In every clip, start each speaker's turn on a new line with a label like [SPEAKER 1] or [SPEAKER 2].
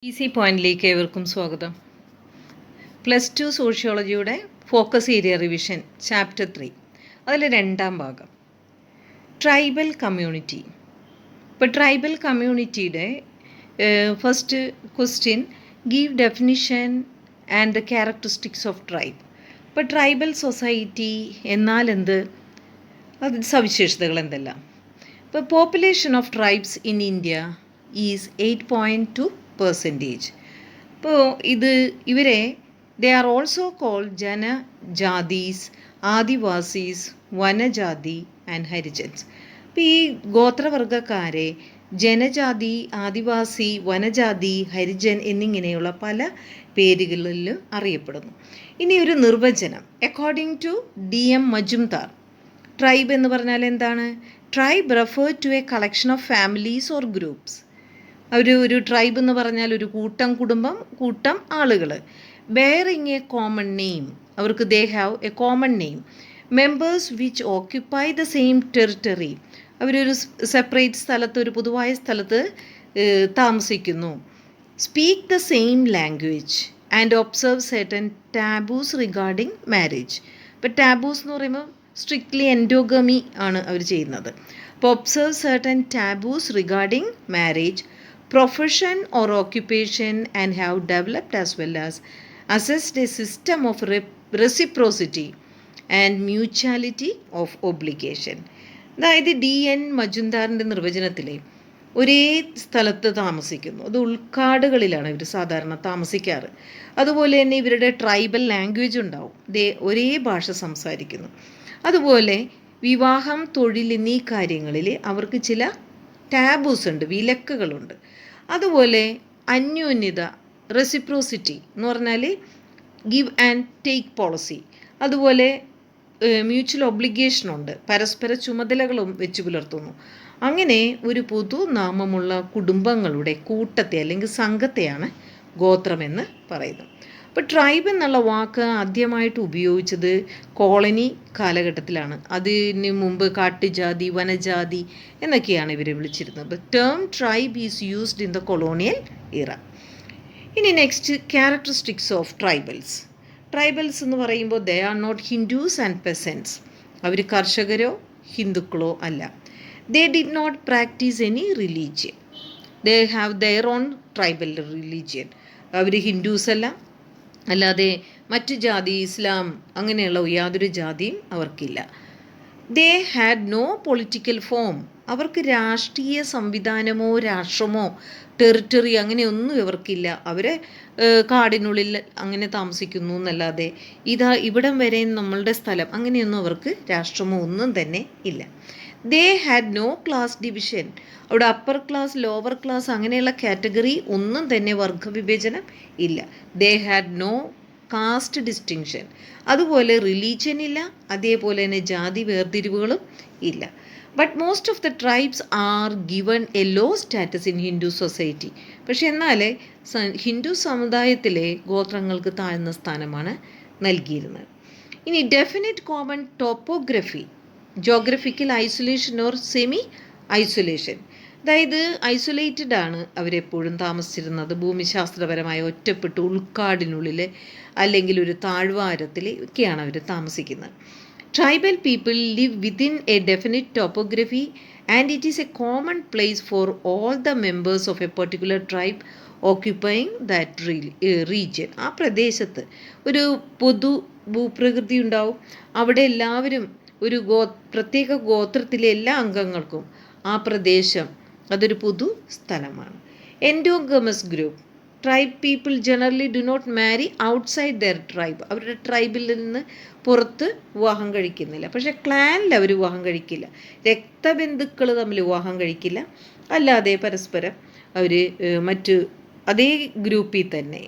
[SPEAKER 1] Easy പോയിന്റിലേക്ക് ഏവർക്കും സ്വാഗതം. +2 സോഷ്യോളജിയുടെ ഫോക്കസ് ഏരിയ റിവിഷൻ ചാപ്റ്റർ 3 അതിൽ രണ്ടാം ഭാഗം ട്രൈബൽ കമ്മ്യൂണിറ്റി. ഇപ്പോൾ ട്രൈബൽ കമ്മ്യൂണിറ്റിയുടെ first question, give definition and the characteristics of tribe. ഇപ്പോൾ ട്രൈബൽ സൊസൈറ്റി എന്നാൽ എന്ത്, അത് സവിശേഷതകൾ എന്തെല്ലാം. ഇപ്പോൾ population of tribes in India is 8.2%. ഇപ്പോൾ ഇവരെ they are also called Janajatis, Adivasis, Vanajati and Harijans. അപ്പോൾ ഈ ഗോത്രവർഗക്കാരെ ജനജാതി, ആദിവാസി, വനജാതി, ഹരിജൻ എന്നിങ്ങനെയുള്ള പല പേരുകളിൽ അറിയപ്പെടുന്നു. ഇനി ഒരു നിർവചനം, according to DM Majumdar, tribe എന്ന് പറഞ്ഞാൽ എന്താണ്? Tribe refer to a collection of families or groups. ഒരു ട്രൈബ് എന്ന് പറഞ്ഞാൽ ഒരു കൂട്ടം കുടുംബം, കൂട്ടം ആളുകൾ. ബെയറിങ് എ കോമൺ നെയിം, അവർക്ക് they have a common name. Members which occupy the same territory, അവരൊരു സെപ്പറേറ്റ് സ്ഥലത്ത്, ഒരു പൊതുവായ സ്ഥലത്ത് താമസിക്കുന്നു. Speak the same language and observe certain taboos regarding marriage. ഇപ്പോൾ ടാബൂസ് എന്ന് പറയുമ്പോൾ സ്ട്രിക്ട്ലി എൻഡോഗമി ആണ് അവർ ചെയ്യുന്നത്. അപ്പോൾ observe certain taboos regarding marriage, profession or occupation, and have developed as well as assessed a system of reciprocity and mutuality of obligation. അതായത് DN മജുംദാറിൻ്റെ നിർവചനത്തിൽ ഒരേ സ്ഥലത്ത് താമസിക്കുന്നു, അത് ഉൾക്കാടുകളിലാണ് ഇവർ സാധാരണ താമസിക്കാറ്. അതുപോലെ തന്നെ ഇവരുടെ ട്രൈബൽ ലാംഗ്വേജ് ഉണ്ടാവും, ഒരേ ഭാഷ സംസാരിക്കുന്നു. അതുപോലെ വിവാഹം, തൊഴിൽ എന്നീ കാര്യങ്ങളിൽ അവർക്ക് ചില ടാബൂസ് ഉണ്ട്, വിലക്കുകളുണ്ട്. അതുപോലെ അന്യോന്യത, റെസിപ്രോസിറ്റി എന്ന് പറഞ്ഞാൽ ഗിവ് ആൻഡ് ടേക്ക് പോളിസി. അതുപോലെ മ്യൂച്വൽ ഒബ്ലിഗേഷനുണ്ട്, പരസ്പര ചുമതലകളും വെച്ച് പുലർത്തുന്നു. അങ്ങനെ ഒരു പൊതുനാമമുള്ള കുടുംബങ്ങളുടെ കൂട്ടത്തെ അല്ലെങ്കിൽ സംഘത്തെയാണ് ഗോത്രമെന്ന് പറയുന്നത്. അപ്പോൾ ട്രൈബ് എന്നുള്ള വാക്ക് ആദ്യമായിട്ട് ഉപയോഗിച്ചത് കോളനി കാലഘട്ടത്തിലാണ്. അതിന് മുമ്പ് കാട്ടുജാതി, വനജാതി എന്നൊക്കെയാണ് ഇവരെ വിളിച്ചിരുന്നത്. Term tribe is used in the colonial era. ഇനി next, characteristics of tribals. Tribals എന്ന് പറയുമ്പോൾ they are not Hindus and peasants, അവർ കർഷകരോ ഹിന്ദുക്കളോ അല്ല. They did not practice any religion, they have their own tribal religion. അവർ ഹിന്ദുസ് അല്ല, അല്ലാതെ മറ്റു ജാതി, ഇസ്ലാം അങ്ങനെയുള്ള യാതൊരു ജാതിയും അവർക്കില്ല. They had no political form, അവർക്ക് രാഷ്ട്രീയ സംവിധാനമോ രാഷ്ട്രമോ ടെറിട്ടറി അങ്ങനെയൊന്നും ഇവർക്കില്ല. അവരെ കാടിനുള്ളിൽ അങ്ങനെ താമസിക്കുന്നു എന്നല്ലാതെ ഇവിടം വരെ നമ്മളുടെ സ്ഥലം അങ്ങനെയൊന്നും അവർക്ക് രാഷ്ട്രമോ ഒന്നും തന്നെ ഇല്ല. They had no class division, അവിടെ അപ്പർ ക്ലാസ്, ലോവർ ക്ലാസ് അങ്ങനെയുള്ള കാറ്റഗറി ഒന്നും തന്നെ, വർഗവിഭജനം ഇല്ല. They had no caste distinction, അതുപോലെ റിലീജിയൻ ഇല്ല, അതേപോലെ തന്നെ ജാതി വേർതിരിവുകളും ഇല്ല. But most of the tribes are given a low status in Hindu society. പക്ഷെ എന്നാൽ ഹിന്ദു സമുദായത്തിലെ ഗോത്രങ്ങൾക്ക് താഴ്ന്ന സ്ഥാനമാണ് നൽകിയിരുന്നത്. ഇനി definite common topography, geographical isolation or semi isolation. അതായത് ഐസൊലേറ്റഡ് ആണ് അവരെപ്പോഴും താമസിച്ചിരുന്നത്, ഭൂമിശാസ്ത്രപരമായ ഒറ്റപ്പെട്ട് ഉൾക്കാടിനുള്ളിൽ അല്ലെങ്കിൽ ഒരു താഴ്വാരത്തിൽ ഒക്കെയാണ് അവർ താമസിക്കുന്നത്. Tribal people live within A definite topography and it is A common place for all the members of A particular tribe occupying that region. ആ പ്രദേശത്ത് ഒരു പൊതു ഭൂപ്രകൃതി ഉണ്ടാവും, അവിടെ എല്ലാവരും ഒരു പ്രത്യേക ഗോത്രത്തിലെ എല്ലാ അംഗങ്ങൾക്കും ആ പ്രദേശം അതൊരു പൊതു സ്ഥലമാണ്. Endogamous group, tribe people generally do not marry outside their tribe, അവരുടെ ട്രൈബിൽ നിന്ന് പുറത്ത് വിവാഹം കഴിക്കുന്നില്ല. പക്ഷേ ക്ലാനിൽ അവർ വിവാഹം കഴിക്കില്ല, രക്തബന്ധുക്കൾ തമ്മിൽ വിവാഹം കഴിക്കില്ല, അല്ലാതെ പരസ്പരം അവർ മറ്റ് അതേ ഗ്രൂപ്പിൽ തന്നെ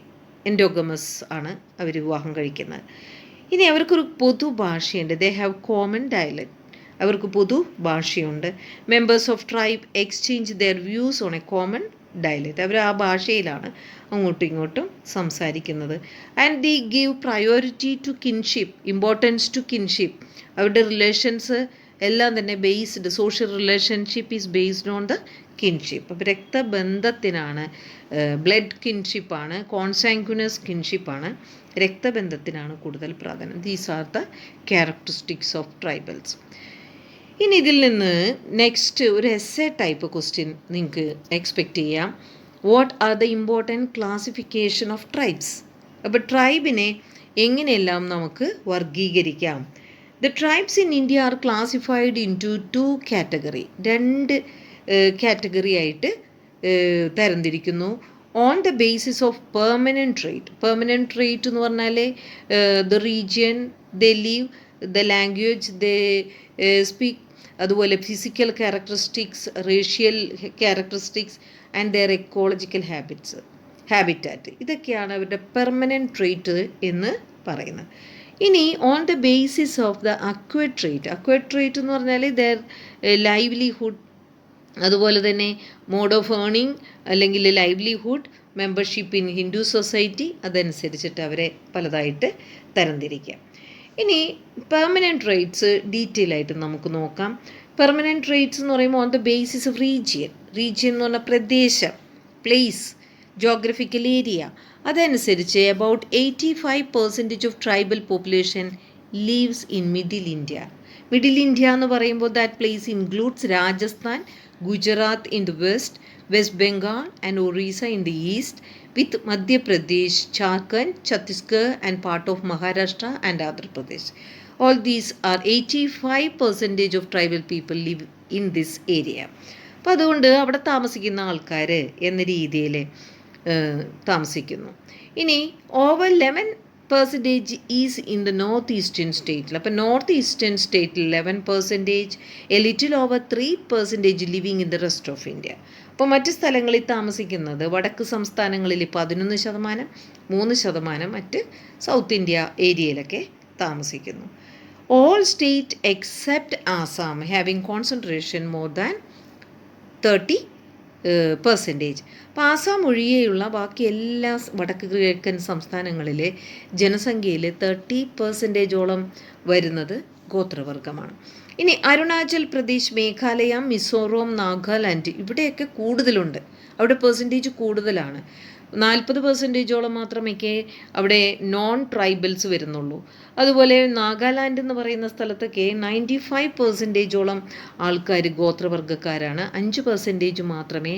[SPEAKER 1] എൻഡോഗമസ് ആണ് അവർ വിവാഹം കഴിക്കുന്നത്. ഇനി അവർക്കൊരു പൊതു ഭാഷയുണ്ട്, ദേ ഹാവ് കോമൺ ഡയലക്ട്, അവർക്ക് പൊതു ഭാഷയുണ്ട്. Members of tribe exchange their views on a common dialect, അവർ ആ ഭാഷയിലാണ് അങ്ങോട്ടും ഇങ്ങോട്ടും സംസാരിക്കുന്നത്. And the give priority to kinship, importance to kinship, അവരുടെ റിലേഷൻസ് എല്ലാം തന്നെ based, social relationship is based on the kinship. അപ്പോൾ രക്തബന്ധത്തിനാണ് ബ്ലഡ് കിൻഷിപ്പാണ്, കോൺസാങ്ക്വിനസ് കിൻഷിപ്പാണ്, രക്തബന്ധത്തിനാണ് കൂടുതൽ പ്രാധാന്യം. These are the characteristics of tribals. ഇനി ഇതിൽ നിന്ന് നെക്സ്റ്റ് ഒരു എസ്സേ ടൈപ്പ് ക്വസ്റ്റ്യൻ നിങ്ങൾക്ക് എക്സ്പെക്റ്റ് ചെയ്യാം. What are the important classification of tribes? അപ്പോൾ ട്രൈബിനെ എങ്ങനെയെല്ലാം നമുക്ക് വർഗീകരിക്കാം? The tribes in India are classified in two category. രണ്ട് കാറ്റഗറി ആയിട്ട് തരംതിരിക്കുന്നു. On the basis of permanent trait. Permanent trait എന്ന് പറഞ്ഞാൽ the region they live, the language they speak, അതുപോലെ physical characteristics, racial characteristics and their ecological habitat. ഇതൊക്കെയാണ് അവരുടെ permanent trait എന്ന് പറയുന്നത്. ഇനി on the basis of the acquired trait എന്ന് പറഞ്ഞാൽ ദെയർ ലൈവ്ലിഹുഡ്, അതുപോലെ തന്നെ മോഡ് ഓഫ് ഏർണിംഗ് അല്ലെങ്കിൽ livelihood, membership in Hindu society, അതനുസരിച്ചിട്ട് അവരെ പലതായിട്ട് തരംതിരിക്കാം. ഇനി പെർമനൻറ്റ് ട്രേറ്റ്സ് ഡീറ്റെയിൽ ആയിട്ട് നമുക്ക് നോക്കാം. പെർമനൻറ്റ് ട്രേറ്റ്സ് എന്ന് പറയുമ്പോൾ on the basis of region എന്ന് പറഞ്ഞാൽ പ്രദേശം, പ്ലേസ്, ജോഗ്രഫിക്കൽ ഏരിയ, അതനുസരിച്ച് about 85% of tribal population leaves in middle India. Middle India എന്ന് പറയുമ്പോൾ that place includes Rajasthan, Gujarat in the west Bengal and Orissa in the east, with Madhya Pradesh, Jharkhand, Chhattisgarh and part of Maharashtra and Andhra Pradesh. All these are 85% of tribal people live in this area. അപ്പോൾ അതുകൊണ്ട് അവിടെ താമസിക്കുന്ന ആൾക്കാർ എന്ന രീതിയിൽ താമസിക്കുന്നു. ഇനി over 11% is in the north eastern സ്റ്റേറ്റിൽ. അപ്പോൾ നോർത്ത് ഈസ്റ്റേൺ സ്റ്റേറ്റിൽ 11%, A little over 3% living in the rest of India. അപ്പോൾ മറ്റ് സ്ഥലങ്ങളിൽ താമസിക്കുന്നത് വടക്ക് സംസ്ഥാനങ്ങളിൽ 11%, 3% മറ്റ് സൗത്ത് ഇന്ത്യ ഏരിയയിലൊക്കെ താമസിക്കുന്നു. All state except Assam having concentration more than 30%. അപ്പോൾ ആസാം ഒഴികെയുള്ള ബാക്കി എല്ലാ വടക്ക് കിഴക്കൻ സംസ്ഥാനങ്ങളിലെ ജനസംഖ്യയിൽ 30%ഓളം വരുന്നത് ഗോത്രവർഗമാണ്. ഇനി അരുണാചൽ പ്രദേശ്, മേഘാലയ, മിസോറം, നാഗാലാൻഡ് ഇവിടെയൊക്കെ കൂടുതലുണ്ട്. അവിടെ പെർസെൻറ്റേജ് കൂടുതലാണ്. 40%ഓളം മാത്രമേ അവിടെ നോൺ ട്രൈബൽസ് വരുന്നുള്ളൂ. അതുപോലെ നാഗാലാൻഡ് എന്ന് പറയുന്ന സ്ഥലത്തൊക്കെ 95%ഓളം ആൾക്കാർ ഗോത്രവർഗ്ഗക്കാരാണ്. 5% മാത്രമേ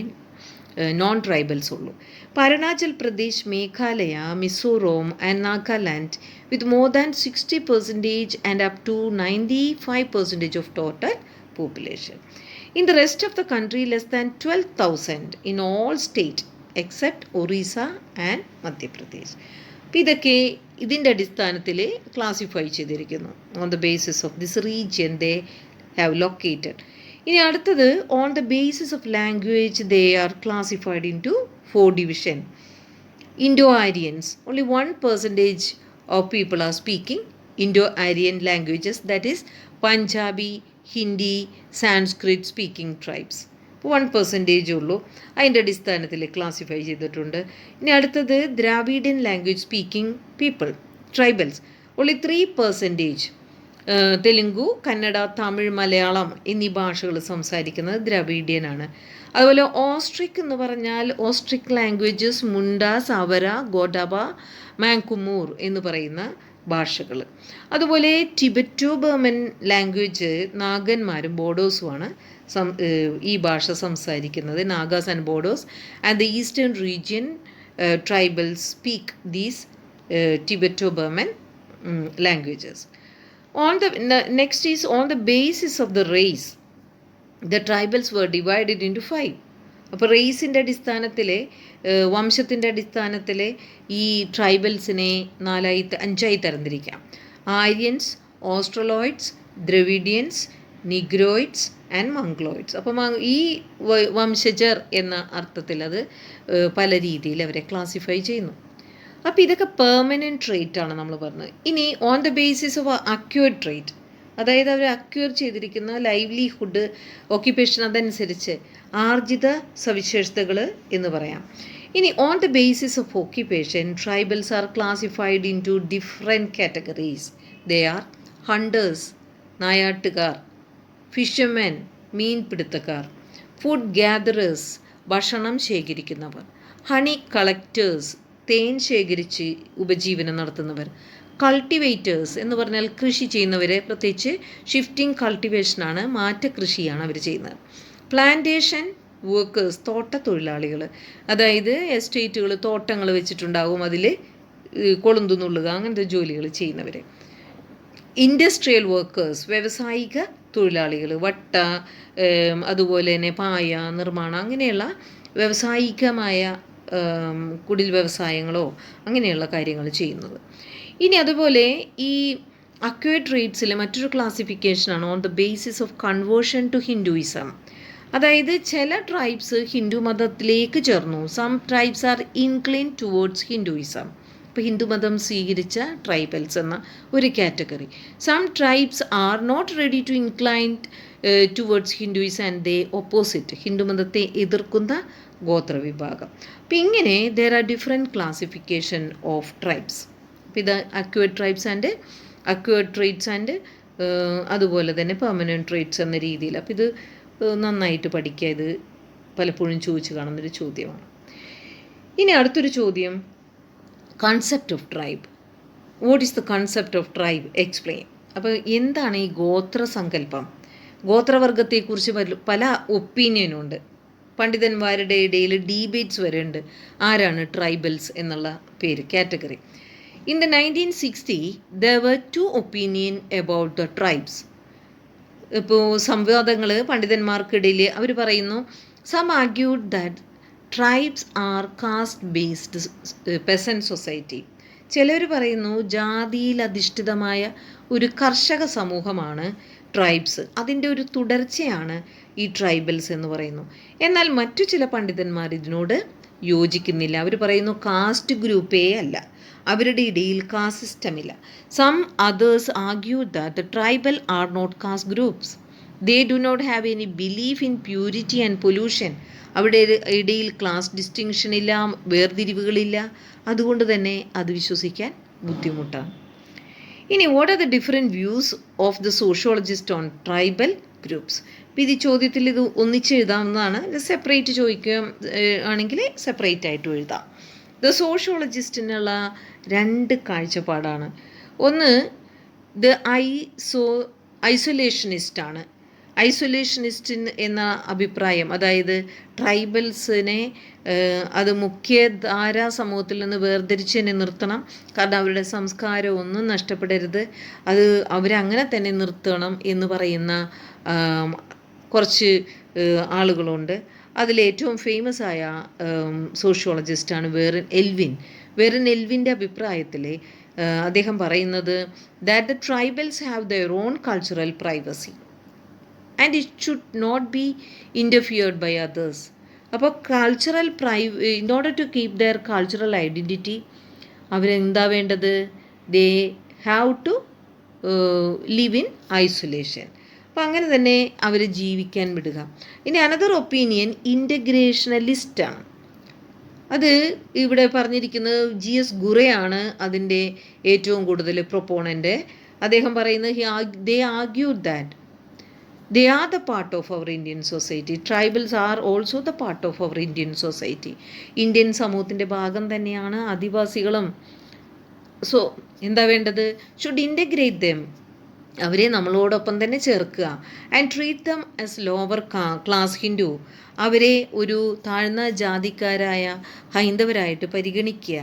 [SPEAKER 1] നോൺ ട്രൈബൽസ് ഉള്ളൂ. അപ്പോൾ Arunachal Pradesh, Meghalaya, Mizoram and Nagaland with more than 60% and up to 95% of total population. In the rest of the country, less than 12,000 in all states except Orissa and Madhya Pradesh. അപ്പോൾ ഇതൊക്കെ ഇതിൻ്റെ അടിസ്ഥാനത്തിൽ ക്ലാസിഫൈ ചെയ്തിരിക്കുന്നു. On the basis of this region they have located. ഇനി അടുത്തത് on the basis of language they are classified in to 4 division. Indo-Aryans, only 1% of people are speaking Indo-Aryan languages, that is Punjabi, Hindi, Sanskrit speaking tribes. 1% ഉള്ളൂ. അതിൻ്റെ അടിസ്ഥാനത്തിൽ classify ചെയ്തിട്ടുണ്ട്. ഇനി അടുത്തത് Dravidian language speaking people, tribals, only 3%. Telugu, Kannada, Tamil, Malayalam എന്നീ ഭാഷകൾ സംസാരിക്കുന്നത് ദ്രാവിഡിയനാണ്. അതുപോലെ ഓസ്ട്രിക് എന്ന് പറഞ്ഞാൽ ഓസ്ട്രിക് ലാംഗ്വേജസ് മുണ്ട, സവര, ഗോഡബ, മാങ്കുമൂർ എന്ന് പറയുന്ന ഭാഷകൾ. അതുപോലെ ടിബറ്റോ ബർമൻ ലാംഗ്വേജ് നാഗന്മാരും ബോഡോസുമാണ് ഈ ഭാഷ സംസാരിക്കുന്നത്. Nagas and Bodos and the eastern region tribals speak these Tibeto Burman languages. Next is on the basis of the race, the tribals were divided into 5. അപ്പോൾ റേസിൻ്റെ അടിസ്ഥാനത്തിൽ, വംശത്തിൻ്റെ അടിസ്ഥാനത്തിൽ ഈ ട്രൈബൽസിനെ 5ആയി തരംതിരിക്കാം. Aryans, Australoids, Dravidians, Negroids and Mongoloids. അപ്പം ഈ വംശജർ എന്ന അർത്ഥത്തിൽ അത് പല രീതിയിൽ അവരെ ക്ലാസിഫൈ ചെയ്യുന്നു. അപ്പോൾ ഇതൊക്കെ പെർമനൻറ്റ് ട്രേറ്റ് ആണ് നമ്മൾ പറഞ്ഞത്. ഇനി on the basis of acquired trait, അതായത് അവർ അക്യൂർ ചെയ്തിരിക്കുന്ന ലൈവ്ലിഹുഡ്, ഓക്യുപ്പേഷൻ, അതനുസരിച്ച് ആർജിത സവിശേഷതകൾ എന്ന് പറയാം. ഇനി on the basis of occupation tribals are classified in two different categories. They are hunters, നായാട്ടുകാർ, ഫിഷർമെൻ, മീൻപിടുത്തക്കാർ, ഫുഡ് ഗ്യാദറേഴ്സ്, ഭക്ഷണം ശേഖരിക്കുന്നവർ, ഹണി കളക്ടേഴ്സ്, തേൻ ശേഖരിച്ച് ഉപജീവനം നടത്തുന്നവർ. കൾട്ടിവേറ്റേഴ്സ് എന്ന് പറഞ്ഞാൽ കൃഷി ചെയ്യുന്നവരെ, പ്രത്യേകിച്ച് ഷിഫ്റ്റിംഗ് കൾട്ടിവേഷനാണ്, മാറ്റ കൃഷിയാണ് അവർ ചെയ്യുന്നത്. പ്ലാന്റേഷൻ വർക്കേഴ്സ്, തോട്ടത്തൊഴിലാളികൾ, അതായത് എസ്റ്റേറ്റുകൾ, തോട്ടങ്ങൾ വെച്ചിട്ടുണ്ടാവും, അതിൽ കൊളുന്തു നുള്ളുക, അങ്ങനത്തെ ജോലികൾ ചെയ്യുന്നവർ. ഇൻഡസ്ട്രിയൽ വർക്കേഴ്സ്, വ്യാവസായിക തൊഴിലാളികൾ, വട്ട, അതുപോലെ തന്നെ പായ നിർമ്മാണം, അങ്ങനെയുള്ള വ്യാവസായികമായ കുടിൽ വ്യവസായങ്ങളോ അങ്ങനെയുള്ള കാര്യങ്ങൾ ചെയ്യുന്നത്. ഇനി അതുപോലെ ഈ അക്വയർഡ് ട്രേഡ്സിലെ മറ്റൊരു ക്ലാസിഫിക്കേഷനാണ് on the basis of conversion to Hinduism. അതായത് ചില ട്രൈബ്സ് ഹിന്ദു മതത്തിലേക്ക് ചേർന്നു. Some tribes are incline towards Hinduism. ഇപ്പോൾ ഹിന്ദുമതം സ്വീകരിച്ച ട്രൈബൽസ് എന്ന ഒരു category. Some tribes are not ready to inclined towards Hinduism and they opposite, ഹിന്ദുമതത്തെ എതിർക്കുന്ന ഗോത്രവിഭാഗം. അപ്പം ഇങ്ങനെ there are different classification of tribes. അപ്പോൾ ഇത് acquired tribes and acquired trades and അതുപോലെ തന്നെ പെർമനൻറ്റ് ട്രേഡ്സ് എന്ന രീതിയിൽ. അപ്പോൾ ഇത് നന്നായിട്ട് പഠിക്കുക. ഇത് പലപ്പോഴും ചോദിച്ചു കാണുന്നൊരു ചോദ്യമാണ്. ഇനി അടുത്തൊരു ചോദ്യം, concept of tribe. What is the concept of tribe? Explain. അപ്പോൾ എന്താണ് ഈ ഗോത്രസങ്കല്പം? ഗോത്രവർഗത്തെക്കുറിച്ച് പല ഒപ്പീനിയനുണ്ട്. പണ്ഡിതന്മാരുടെ ഇടയിൽ ഡീബേറ്റ്സ് വരെ ഉണ്ട്, ആരാണ് ട്രൈബൽസ് എന്നുള്ള പേര്, category. In the 1960 there were two opinion about the tribes. ഇപ്പോൾ സംവാദങ്ങൾ പണ്ഡിതന്മാർക്കിടയിൽ അവർ പറയുന്നു, some argued that tribes are caste based peasant society. ചിലർ പറയുന്നു ജാതിയിൽ അധിഷ്ഠിതമായ ഒരു കർഷക സമൂഹമാണ് ട്രൈബ്സ്, അതിൻ്റെ ഒരു തുടർച്ചയാണ് ഈ ട്രൈബൽസ് എന്ന് പറയുന്നു. എന്നാൽ മറ്റു ചില പണ്ഡിതന്മാർ ഇതിനോട് യോജിക്കുന്നില്ല. അവർ പറയുന്നു കാസ്റ്റ് ഗ്രൂപ്പേ അല്ല, അവരുടെ ഇടയിൽ കാസ്റ്റ് സിസ്റ്റമില്ല. Some authors argue that the tribal are not caste groups. They do not have any belief in purity and pollution. അവിടെ ഇടയിൽ ക്ലാസ് ഡിസ്റ്റിങ്ഷൻ ഇല്ല, വേർതിരിവുകളില്ല, അതുകൊണ്ട് തന്നെ അത് വിശ്വസിക്കാൻ ബുദ്ധിമുട്ടാണ്. ഇനി what are the different views of the sociologist on tribal groups? ഇപ്പോൾ ഇത് ചോദ്യത്തിൽ ഇത് ഒന്നിച്ച് എഴുതാവുന്നതാണ്. ഇത് സെപ്പറേറ്റ് ചോദിക്കുക ആണെങ്കിൽ സെപ്പറേറ്റ് ആയിട്ട് എഴുതാം. ദ സോഷ്യോളജിസ്റ്റിനുള്ള രണ്ട് കാഴ്ചപ്പാടാണ്. ഒന്ന് ഐസൊലേഷനിസ്റ്റാണ്. ഐസൊലേഷനിസ്റ്റ് എന്ന അഭിപ്രായം, അതായത് ട്രൈബൽസിനെ അത് മുഖ്യധാരാ സമൂഹത്തിൽ നിന്ന് വേർതിരിച്ച് തന്നെ നിർത്തണം, കാരണം അവരുടെ സംസ്കാരം ഒന്നും നഷ്ടപ്പെടരുത്, അത് അവരങ്ങനെ തന്നെ നിർത്തണം എന്ന് പറയുന്ന കുറച്ച് ആളുകളുണ്ട്. അതിലേറ്റവും ഫേമസ് ആയ സോഷ്യോളജിസ്റ്റാണ് വേറൻ എൽവിൻ. വേറൻ എൽവിൻ്റെ അഭിപ്രായത്തിൽ അദ്ദേഹം പറയുന്നത് that the tribals have their own cultural privacy and it should not be interfered by others. അപ്പോൾ cultural in order to keep their cultural identity അവരെന്താ വേണ്ടത്? They have to live in isolation. അപ്പോൾ അങ്ങനെ തന്നെ അവർ ജീവിക്കാൻ വിടുക. ഇനി അനദർ ഒപ്പീനിയൻ ഇൻ്റഗ്രേഷണലിസ്റ്റാണ്. അത് ഇവിടെ പറഞ്ഞിരിക്കുന്നത് GS ഗുറയാണ് അതിൻ്റെ ഏറ്റവും കൂടുതൽ പ്രൊപ്പോണൻ്റ്. അദ്ദേഹം പറയുന്നത് they argued that they are the part of our Indian society. Tribals are also the part of our Indian society. Indian സമൂഹത്തിൻ്റെ ഭാഗം തന്നെയാണ് ആദിവാസികളും. സോ എന്താ വേണ്ടത്? ഷുഡ് ഇൻ്റഗ്രേറ്റ് ദം, അവരെ നമ്മളോടൊപ്പം തന്നെ ചേർക്കുക. And treat them as lower class Hindu, അവരെ ഒരു താഴ്ന്ന ജാതിക്കാരായ ഹൈന്ദവരായിട്ട് പരിഗണിക്കുക.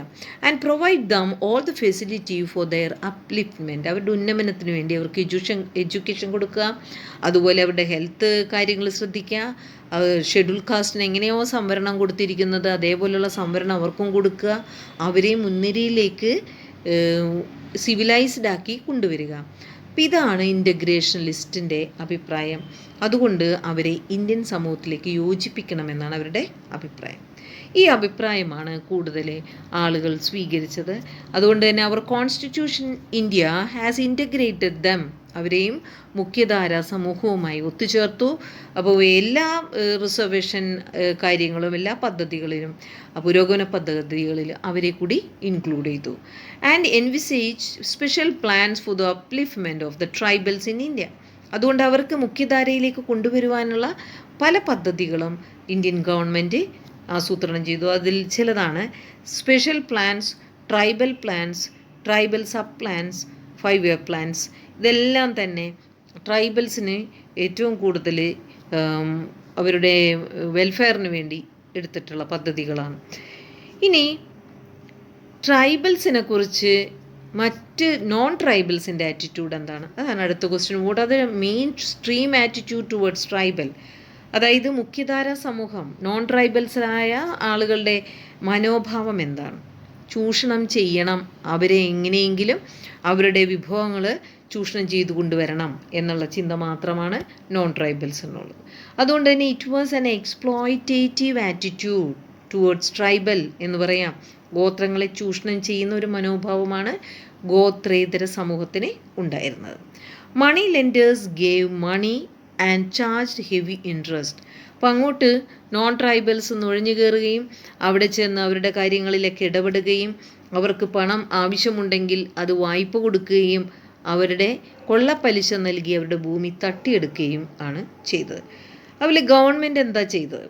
[SPEAKER 1] And provide them all the facility for their upliftment, അവരുടെ ഉന്നമനത്തിന് വേണ്ടി അവർക്ക് എഡ്യൂക്കേഷൻ കൊടുക്കുക, അതുപോലെ അവരുടെ ഹെൽത്ത് കാര്യങ്ങൾ ശ്രദ്ധിക്കുക. ഷെഡ്യൂൾ കാസ്റ്റിന് എങ്ങനെയോ സംവരണം കൊടുത്തിരിക്കുന്നത് അതേപോലെയുള്ള സംവരണം അവർക്കും കൊടുക്കുക, അവരെ മുൻനിരയിലേക്ക് സിവിലൈസ്ഡ് ആക്കി കൊണ്ടുവരിക. അപ്പം ഇതാണ് ഇൻ്റഗ്രേഷണലിസ്റ്റിൻ്റെ അഭിപ്രായം. അതുകൊണ്ട് അവരെ ഇന്ത്യൻ സമൂഹത്തിലേക്ക് യോജിപ്പിക്കണമെന്നാണ് അവരുടെ അഭിപ്രായം. ഈ അഭിപ്രായമാണ് കൂടുതൽ ആളുകൾ സ്വീകരിച്ചത്. അതുകൊണ്ട് തന്നെ അവർ constitution India has integrated them, അവരെയും മുഖ്യധാര സമൂഹവുമായി ഒത്തുചേർത്തു. അപ്പോൾ എല്ലാ റിസർവേഷൻ കാര്യങ്ങളും എല്ലാ പദ്ധതികളിലും പുരോഗമന പദ്ധതികളിൽ അവരെ കൂടി ഇൻക്ലൂഡ് ചെയ്തു. And envisage special plans for the upliftment of the tribals in India. അതുകൊണ്ട് അവർക്ക് മുഖ്യധാരയിലേക്ക് കൊണ്ടുവരുവാനുള്ള പല പദ്ധതികളും ഇന്ത്യൻ ഗവൺമെൻറ് ആസൂത്രണം ചെയ്തു. അതിൽ ചിലതാണ് special plans, tribal plans, tribal sub plans, 5 year plans. ഇതെല്ലാം തന്നെ ട്രൈബൽസിന് ഏറ്റവും കൂടുതൽ അവരുടെ വെൽഫെയറിന് വേണ്ടി എടുത്തിട്ടുള്ള പദ്ധതികളാണ്. ഇനി ട്രൈബൽസിനെ കുറിച്ച് മറ്റ് നോൺ ട്രൈബൽസിൻ്റെ ആറ്റിറ്റ്യൂഡ് എന്താണ്? അതാണ് അടുത്ത question. What are the main stream attitude towards tribal? അതായത് മുഖ്യധാര സമൂഹം, നോൺ ട്രൈബൽസായ ആളുകളുടെ മനോഭാവം എന്താണ്? ചൂഷണം ചെയ്യണം, അവരെ എങ്ങനെയെങ്കിലും അവരുടെ വിഭവങ്ങൾ ചൂഷണം ചെയ്തു കൊണ്ടുവരണം എന്നുള്ള ചിന്ത മാത്രമാണ് നോൺ ട്രൈബൽസ് എന്നുള്ളത്. അതുകൊണ്ട് തന്നെ it was an exploitative attitude towards tribal എന്ന് പറയാം. ഗോത്രങ്ങളെ ചൂഷണം ചെയ്യുന്ന ഒരു മനോഭാവമാണ് ഗോത്രേതര സമൂഹത്തിന് ഉണ്ടായിരുന്നത്. Money lenders gave money and charged heavy interest. അപ്പം അങ്ങോട്ട് നോൺ ട്രൈബൽസ് നുഴഞ്ഞു കയറുകയും അവിടെ ചെന്ന് അവരുടെ കാര്യങ്ങളിലൊക്കെ ഇടപെടുകയും അവർക്ക് പണം ആവശ്യമുണ്ടെങ്കിൽ അത് വായ്പ കൊടുക്കുകയും അവരുടെ കൊള്ളപ്പലിശ നൽകി അവരുടെ ഭൂമി തട്ടിയെടുക്കുകയും ആണ് ചെയ്തത്. അതുപോലെ ഗവൺമെൻറ് എന്താ ചെയ്തത്?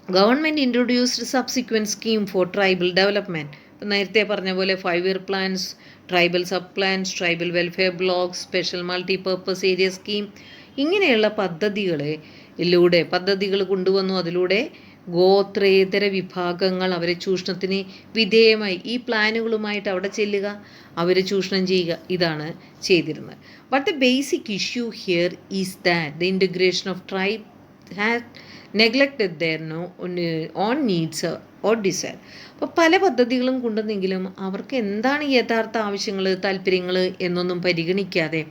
[SPEAKER 1] Government introduced subsequent scheme for tribal development. ഇപ്പം നേരത്തെ പറഞ്ഞ പോലെ 5 year plans, tribal sub plans, tribal welfare blocks, special multipurpose area scheme, ഇങ്ങനെയുള്ള പദ്ധതികൾ കൊണ്ടുവന്നു. അതിലൂടെ ഗോത്രേതര വിഭാഗങ്ങൾ അവരെ ചൂഷണത്തിന് വിധേയമായി ഈ പ്ലാനുകളുമായിട്ട് അവിടെ ചെല്ലുക, അവരെ ചൂഷണം ചെയ്യുക, ഇതാണ് ചെയ്തിരുന്നത്. But the basic issue here is that the integration of tribe had neglected their own needs or desire. അപ്പോൾ പല പദ്ധതികളും കൊണ്ടുവന്നെങ്കിലും അവർക്ക് എന്താണ് യഥാർത്ഥ ആവശ്യങ്ങൾ, താല്പര്യങ്ങൾ എന്നൊന്നും പരിഗണിക്കാതെ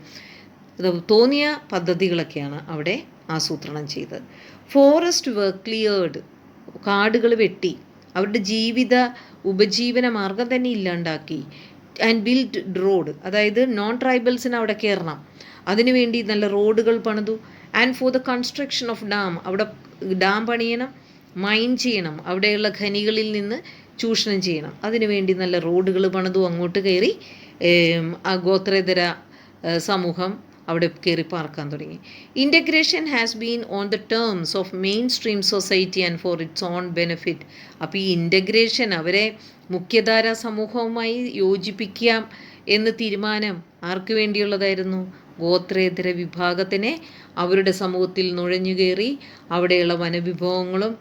[SPEAKER 1] തോന്നിയ പദ്ധതികളൊക്കെയാണ് അവിടെ ആസൂത്രണം ചെയ്തത്. ഫോറസ്റ്റ് വർക്ക് ക്ലിയേർഡ്, കാടുകൾ വെട്ടി അവരുടെ ഉപജീവന മാർഗം തന്നെ ഇല്ലാണ്ടാക്കി. ആൻഡ് ബിൽഡ് റോഡ്, അതായത് നോൺ ട്രൈബൽസിന് അവിടെ കയറണം, അതിനുവേണ്ടി നല്ല റോഡുകൾ പണിതു. And for the construction of dam, അവിടെ ഡാം പണിയണം, മൈൻ ചെയ്യണം, അവിടെയുള്ള ഖനികളിൽ നിന്ന് ചൂഷണം ചെയ്യണം, അതിനുവേണ്ടി നല്ല റോഡുകൾ പണിതു. അങ്ങോട്ട് കയറി ആ ഗോത്രേതര സമൂഹം അവിടെ കയറി പാർക്കാൻ തുടങ്ങി. Integration has been on the terms of main stream society and for its own benefit. അപ്പോൾ ഈ ഇൻ്റഗ്രേഷൻ, അവരെ മുഖ്യധാര സമൂഹവുമായി യോജിപ്പിക്കാം എന്ന് തീരുമാനം ആർക്ക് വേണ്ടിയുള്ളതായിരുന്നു? ഗോത്രേതര വിഭാഗത്തിനെ അവരുടെ സമൂഹത്തിൽ നുഴഞ്ഞു കയറി അവിടെയുള്ള വനവിഭവങ്ങളും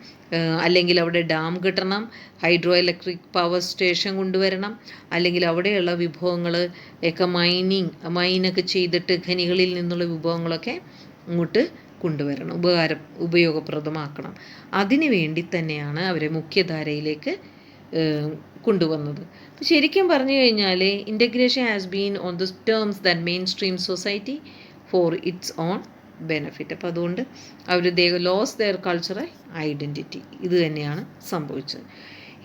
[SPEAKER 1] അല്ലെങ്കിൽ അവിടെ ഡാം കെട്ടണം, ഹൈഡ്രോ ഇലക്ട്രിക് പവർ സ്റ്റേഷൻ കൊണ്ടുവരണം, അല്ലെങ്കിൽ അവിടെയുള്ള വിഭവങ്ങൾ ഒക്കെ മൈനൊക്കെ ചെയ്തിട്ട് ഖനികളിൽ നിന്നുള്ള വിഭവങ്ങളൊക്കെ ഇങ്ങോട്ട് കൊണ്ടുവരണം, ഉപയോഗപ്രദമാക്കണം. അതിനു വേണ്ടി തന്നെയാണ് അവരെ മുഖ്യധാരയിലേക്ക് കൊണ്ടുവന്നത്. ശരിക്കും പറഞ്ഞു കഴിഞ്ഞാൽ integration has been on the terms that main stream society for its own benefit. അപ്പോൾ അതുകൊണ്ട് അവർ ലോസ് ദെയർ കൾച്ചറൽ ഐഡൻറ്റിറ്റി. ഇത് തന്നെയാണ് സംഭവിച്ചത്.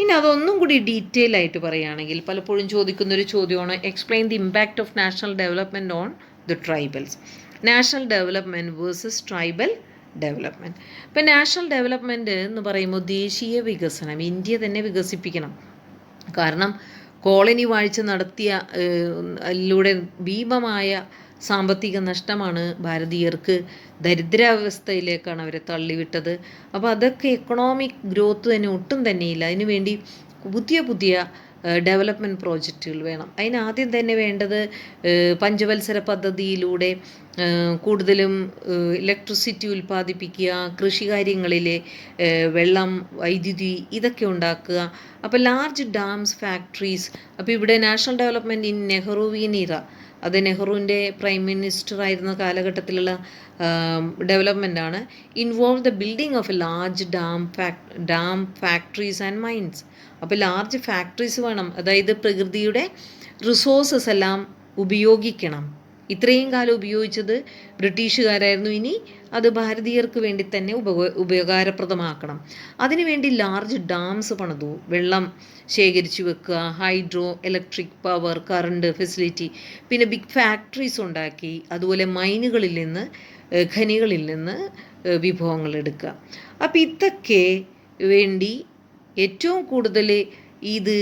[SPEAKER 1] ഇനി അതൊന്നും കൂടി ഡീറ്റെയിൽ ആയിട്ട് പറയുകയാണെങ്കിൽ പലപ്പോഴും ചോദിക്കുന്നൊരു ചോദ്യമാണ് explain the impact of national development on the tribals. National development versus tribal development. ഇപ്പം നാഷണൽ ഡെവലപ്മെൻറ്റ് എന്ന് പറയുമ്പോൾ ദേശീയ വികസനം, ഇന്ത്യ തന്നെ വികസിപ്പിക്കണം. കാരണം കോളനി വാഴ്ച നടത്തിയ അതിലൂടെ ഭീമമായ സാമ്പത്തിക നഷ്ടമാണ് ഭാരതീയർക്ക്, ദരിദ്രാവസ്ഥയിലേക്കാണ് അവരെ തള്ളിവിട്ടത്. അപ്പോൾ അതൊക്കെ എക്കണോമിക് ഗ്രോത്ത് തന്നെ ഒട്ടും തന്നെയില്ല. അതിനുവേണ്ടി പുതിയ ഡെവലപ്മെൻറ്റ് പ്രോജക്റ്റുകൾ വേണം. അതിനാദ്യം തന്നെ വേണ്ടത് പഞ്ചവത്സര പദ്ധതിയിലൂടെ കൂടുതലും ഇലക്ട്രിസിറ്റി ഉൽപ്പാദിപ്പിക്കുക, കൃഷികാര്യങ്ങളിലെ വെള്ളം, വൈദ്യുതി ഇതൊക്കെ ഉണ്ടാക്കുക. അപ്പോൾ ലാർജ് ഡാംസ്, ഫാക്ടറീസ്. അപ്പോൾ ഇവിടെ നാഷണൽ ഡെവലപ്മെൻറ്റ് ഇൻ നെഹ്റുവിൻ ഇറ, അത് നെഹ്റുവിൻ്റെ പ്രൈം മിനിസ്റ്റർ ആയിരുന്ന കാലഘട്ടത്തിലുള്ള ഡെവലപ്മെൻറ്റാണ്. Involve the building of a large dam factories and mines. അപ്പോൾ ലാർജ് ഫാക്ടറീസ് വേണം, അതായത് പ്രകൃതിയുടെ റിസോഴ്സസ് എല്ലാം ഉപയോഗിക്കണം. ഇത്രയും കാലം ഉപയോഗിച്ചത് ബ്രിട്ടീഷുകാരായിരുന്നു, ഇനി അത് ഭാരതീയർക്ക് വേണ്ടി തന്നെ ഉപകാരപ്രദമാക്കണം. അതിനുവേണ്ടി ലാർജ് ഡാംസ് പണിതു, വെള്ളം ശേഖരിച്ചു വെക്കുക, hydro electric power, current facility, പിന്നെ ബിഗ് ഫാക്ടറീസ് ഉണ്ടാക്കി. അതുപോലെ മൈനുകളിൽ നിന്ന്, ഖനികളിൽ നിന്ന് വിഭവങ്ങൾ എടുക്കുക. അപ്പോൾ ഇതൊക്കെ വേണ്ടി ഏറ്റവും കൂടുതൽ ഇത്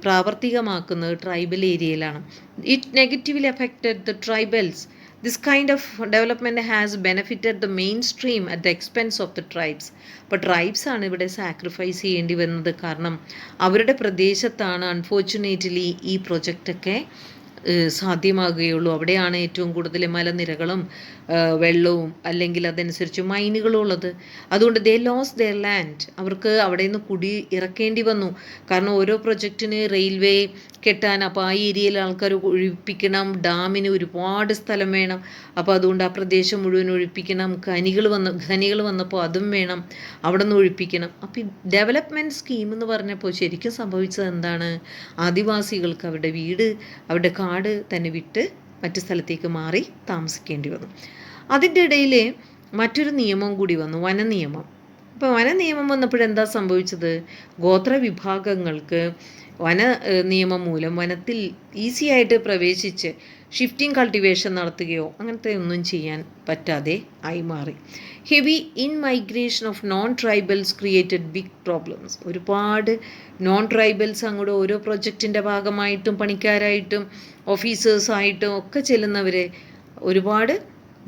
[SPEAKER 1] പ്രാവർത്തികമാക്കുന്നത് ട്രൈബൽ ഏരിയയിലാണ്. It negatively affected the tribals This kind of development has benefited the mainstream at the expense of the tribes. അപ്പോൾ ട്രൈബ്സാണ് ഇവിടെ സാക്രിഫൈസ് ചെയ്യേണ്ടി വന്നത്. കാരണം അവരുടെ പ്രദേശത്താണ് അൺഫോർച്ചുനേറ്റ്ലി ഈ പ്രൊജക്റ്റൊക്കെ സാധ്യമാകുകയുള്ളൂ. അവിടെയാണ് ഏറ്റവും കൂടുതൽ മലനിരകളും വെള്ളവും അല്ലെങ്കിൽ അതനുസരിച്ച് മൈനുകളും ഉള്ളത്. അതുകൊണ്ട് ദേ ലോസ് ദെയർ ലാൻഡ്. അവർക്ക് അവിടെ നിന്ന് കുടി ഇറക്കേണ്ടി വന്നു. കാരണം ഓരോ പ്രൊജക്റ്റിന് റെയിൽവേ കെട്ടാൻ, അപ്പോൾ ആ ഏരിയയിൽ ആൾക്കാർ ഒഴിപ്പിക്കണം, ഡാമിന് ഒരുപാട് സ്ഥലം വേണം, അപ്പോൾ അതുകൊണ്ട് ആ പ്രദേശം മുഴുവൻ ഒഴിപ്പിക്കണം. ഖനികൾ വന്നപ്പോൾ അതും വേണം, അവിടെ നിന്ന് ഒഴിപ്പിക്കണം. അപ്പോൾ ഈ ഡെവലപ്മെൻറ്റ് സ്കീം എന്ന് പറഞ്ഞപ്പോൾ ശരിക്കും സംഭവിച്ചത് എന്താണ്? ആദിവാസികൾക്ക് അവരുടെ വീട്, അവരുടെ കാട് തന്നെ വിട്ട് മറ്റു സ്ഥലത്തേക്ക് മാറി താമസിക്കേണ്ടി വന്നു. അതിൻ്റെ ഇടയിൽ മറ്റൊരു നിയമം കൂടി വന്നു, വനനിയമം. അപ്പോൾ വനനിയമം വന്നപ്പോഴെന്താ സംഭവിച്ചത്? ഗോത്ര വിഭാഗങ്ങൾക്ക് നിയമം മൂലം വനത്തിൽ ഈസി ആയിട്ട് പ്രവേശിച്ച് ഷിഫ്റ്റിംഗ് കൾട്ടിവേഷൻ നടത്തുകയോ അങ്ങനത്തെ ഒന്നും ചെയ്യാൻ പറ്റാതെ ആയി മാറി. Heavy in migration of non tribals created big problems. ഒരുപാട് നോൺ ട്രൈബൽസ് അങ്ങോട്ട് ഓരോ പ്രൊജക്റ്റിൻ്റെ ഭാഗമായിട്ടും പണിക്കാരായിട്ടും ഓഫീസേഴ്സായിട്ടും ഒക്കെ ചെല്ലുന്നവരെ ഒരുപാട്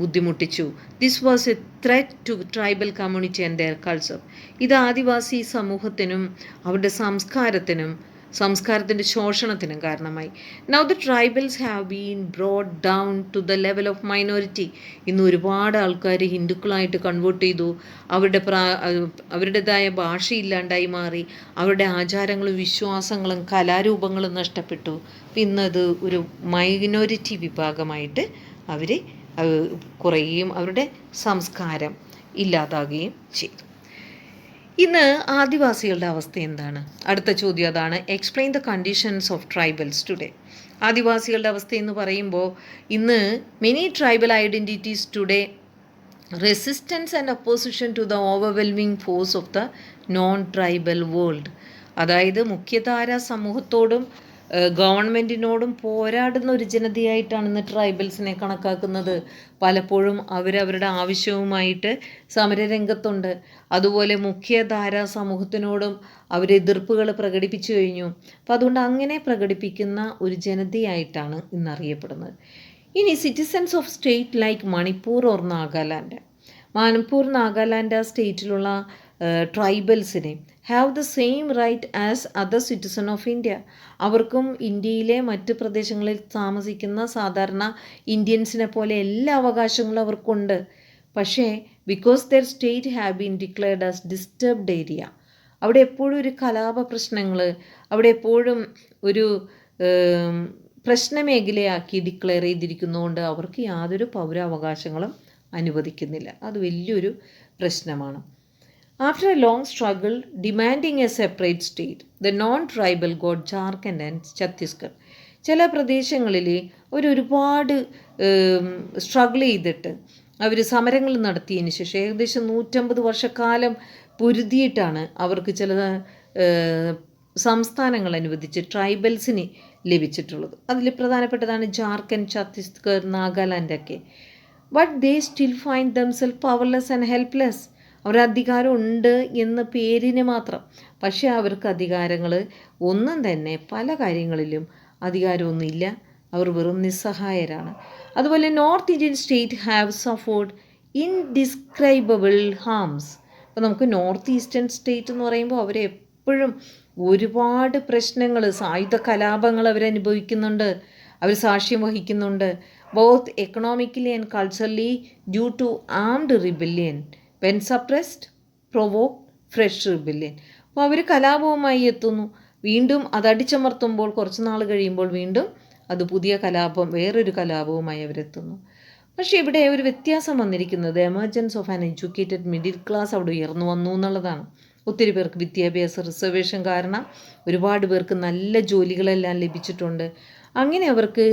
[SPEAKER 1] ബുദ്ധിമുട്ടിച്ചു. This was a threat to tribal community and their culture. ഇത് ആദിവാസി സമൂഹത്തിനും അവരുടെ സംസ്കാരത്തിൻ്റെ ശോഷണത്തിനും കാരണമായി. Now the tribals have been brought down to the level of minority. ഇന്ന് ഒരുപാട് ആൾക്കാർ ഹിന്ദുക്കളായിട്ട് കൺവേർട്ട് ചെയ്തു. അവരുടേതായ ഭാഷയില്ലാണ്ടായി മാറി. അവരുടെ ആചാരങ്ങളും വിശ്വാസങ്ങളും കലാരൂപങ്ങളും നഷ്ടപ്പെട്ടു. ഇന്നത് ഒരു മൈനോറിറ്റി വിഭാഗമായിട്ട് അവർ കുറയുകയും അവരുടെ സംസ്കാരം ഇല്ലാതാകുകയും ചെയ്തു. ഇന്ന് ആദിവാസികളുടെ അവസ്ഥ എന്താണ്? അടുത്ത ചോദ്യം അതാണ്. Explain the conditions of tribals today. ആദിവാസികളുടെ അവസ്ഥ എന്ന് പറയുമ്പോൾ ഇന്ന് many tribal identities today resistance and opposition to the overwhelming force of the non tribal world. അതായത് മുഖ്യധാര സമൂഹത്തോടും ഗവൺമെൻറ്റിനോടും പോരാടുന്ന ഒരു ജനതയായിട്ടാണ് ഇന്ന് ട്രൈബൽസിനെ കണക്കാക്കുന്നത്. പലപ്പോഴും അവരവരുടെ ആവശ്യവുമായിട്ട് സമരരംഗത്തുണ്ട്. അതുപോലെ മുഖ്യധാരാ സമൂഹത്തിനോടും അവർ എതിർപ്പുകൾ പ്രകടിപ്പിച്ചു കഴിഞ്ഞു. അപ്പോൾ അതുകൊണ്ട് അങ്ങനെ പ്രകടിപ്പിക്കുന്ന ഒരു ജനതയായിട്ടാണ് ഇന്നറിയപ്പെടുന്നത്. ഇനി citizens of state like Manipur or Nagaland. Nagaland സ്റ്റേറ്റിലുള്ള ട്രൈബൽസിനെ have the same right as other citizen of India. അവർക്കും ഇന്ത്യയിലെ മറ്റ് പ്രദേശങ്ങളിൽ താമസിക്കുന്ന സാധാരണ ഇന്ത്യൻസിനെ പോലെ എല്ലാ അവകാശങ്ങളും അവർക്കുണ്ട്. പക്ഷേ because their state have been declared as disturbed area, അവിടെ എപ്പോഴും ഒരു കലാപ പ്രശ്നങ്ങൾ, അവിടെ എപ്പോഴും ഒരു പ്രശ്നമേഖലയാക്കി ഡിക്ലെയർ ചെയ്തിരിക്കുന്നതുകൊണ്ട് അവർക്ക് യാതൊരു പൗരാവകാശങ്ങളും അനുവദിക്കുന്നില്ല. അത് വലിയൊരു പ്രശ്നമാണ്. After a long struggle demanding a separate state, the non-tribal got Jharkhand and Chhattisgarh. ചില പ്രദേശങ്ങളിൽ ഒരുപാട് സ്ട്രഗിൾ ചെയ്തിട്ട് അവർ സമരങ്ങൾ നടത്തിയതിന് ശേഷം ഏകദേശം 150 വർഷക്കാലം പൊരുതിയിട്ടാണ് അവർക്ക് ചില സംസ്ഥാനങ്ങൾ അനുവദിച്ച് ട്രൈബൽസിന് ലഭിച്ചിട്ടുള്ളത്. അതിൽ പ്രധാനപ്പെട്ടതാണ് ജാർഖണ്ഡ്, ഛത്തീസ്ഗഡ്, നാഗാലാൻഡൊക്കെ. But they still find themself powerless and helpless. അവരുടെ അധികാരം ഉണ്ട് എന്ന് പേരിന് മാത്രം, പക്ഷേ അവർക്ക് അധികാരങ്ങൾ ഒന്നും തന്നെ പല കാര്യങ്ങളിലും അധികാരമൊന്നുമില്ല. അവർ വെറും നിസ്സഹായരാണ്. അതുപോലെ north Indian state have suffered indescribable harms. അപ്പോൾ നമുക്ക് നോർത്ത് ഈസ്റ്റേൺ സ്റ്റേറ്റ് എന്ന് പറയുമ്പോൾ അവരെപ്പോഴും ഒരുപാട് പ്രശ്നങ്ങൾ, സായുധ കലാപങ്ങൾ അവരനുഭവിക്കുന്നുണ്ട്, അവർ സാക്ഷ്യം വഹിക്കുന്നുണ്ട്. Both economically and culturally due to armed rebellion when suppressed provoke fresh rebellion. അപ്പോൾ അവർ കലാപവുമായി എത്തുന്നു, വീണ്ടും അതടിച്ചമർത്തുമ്പോൾ കുറച്ച് നാൾ കഴിയുമ്പോൾ വീണ്ടും അത് പുതിയ കലാപം, വേറൊരു കലാപവുമായി അവരെത്തുന്നു. പക്ഷേ ഇവിടെ ഒരു വ്യത്യാസം വന്നിരിക്കുന്നത് emergence of an educated middle class അവിടെ ഉയർന്നു വന്നു എന്നുള്ളതാണ്. ഒത്തിരി പേർക്ക് വിദ്യാഭ്യാസ റിസർവേഷൻ കാരണം ഒരുപാട് പേർക്ക് നല്ല ജോലികളെല്ലാം ലഭിച്ചിട്ടുണ്ട്. അങ്ങനെ അവർക്ക്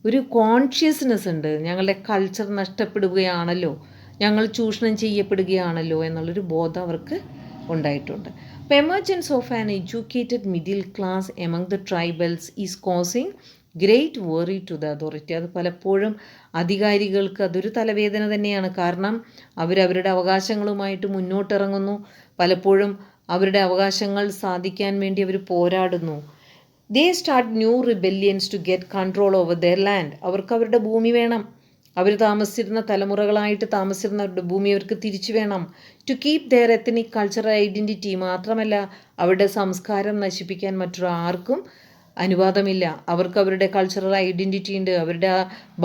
[SPEAKER 1] ഒരു കോൺഷ്യസ്നെസ് ഉണ്ട്, ഞങ്ങളുടെ കൾച്ചർ നഷ്ടപ്പെടുകയാണല്ലോ, ഞങ്ങൾ ചൂഷണം ചെയ്യപ്പെടുകയാണല്ലോ എന്നുള്ളൊരു ബോധം അവർക്ക് ഉണ്ടായിട്ടുണ്ട്. അപ്പോൾ emergence of an educated middle class among the tribals is causing great worry to the authority. അത് പലപ്പോഴും അധികാരികൾക്ക് അതൊരു തലവേദന തന്നെയാണ്. കാരണം അവരവരുടെ അവകാശങ്ങളുമായിട്ട് മുന്നോട്ടിറങ്ങുന്നു, പലപ്പോഴും അവരുടെ അവകാശങ്ങൾ സാധിക്കാൻ വേണ്ടി അവർ പോരാടുന്നു. They start new rebellions to get control over their land. അവർക്ക് അവരുടെ ഭൂമി വേണം, അവർ താമസിച്ചിരുന്ന തലമുറകളായിട്ട് താമസിച്ചിരുന്ന ഭൂമി അവർക്ക് തിരിച്ചു വേണം. To keep their ethnic cultural identity. മാത്രമല്ല അവരുടെ സംസ്കാരം നശിപ്പിക്കാൻ മറ്റൊരാർക്കും അനുവാദമില്ല. അവർക്ക് അവരുടെ കൾച്ചറൽ ഐഡൻറ്റിറ്റി ഉണ്ട്, അവരുടെ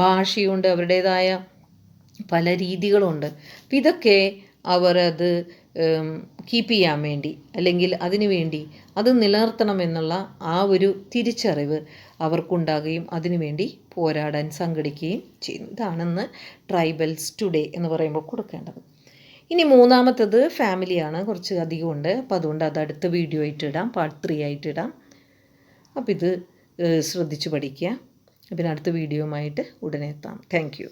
[SPEAKER 1] ഭാഷയുണ്ട്, അവരുടേതായ പല രീതികളുണ്ട്. ഇതൊക്കെ അവർ അത് കീപ്പ് ചെയ്യാൻ വേണ്ടി അല്ലെങ്കിൽ അതിനു വേണ്ടി അത് നിലനിർത്തണമെന്നുള്ള ആ ഒരു തിരിച്ചറിവ് അവർക്കുണ്ടാകുകയും അതിനുവേണ്ടി പോരാടാൻ സംഘടിക്കുകയും ചെയ്യുന്നു. ഇതാണെന്ന് ട്രൈബൽസ് ടുഡേ എന്ന് പറയുമ്പോൾ കൊടുക്കേണ്ടത്. ഇനി മൂന്നാമത്തത് ഫാമിലിയാണ്. കുറച്ച് അധികമുണ്ട്, അപ്പോൾ അതുകൊണ്ട് അത് അടുത്ത വീഡിയോ ആയിട്ട് ഇടാം, പാർട്ട് 3 ആയിട്ട് ഇടാം. അപ്പോൾ ഇത് ശ്രദ്ധിച്ച് പഠിക്കുക. പിന്നെ അടുത്ത വീഡിയോയുമായിട്ട് ഉടനെ എത്താം. Thank you.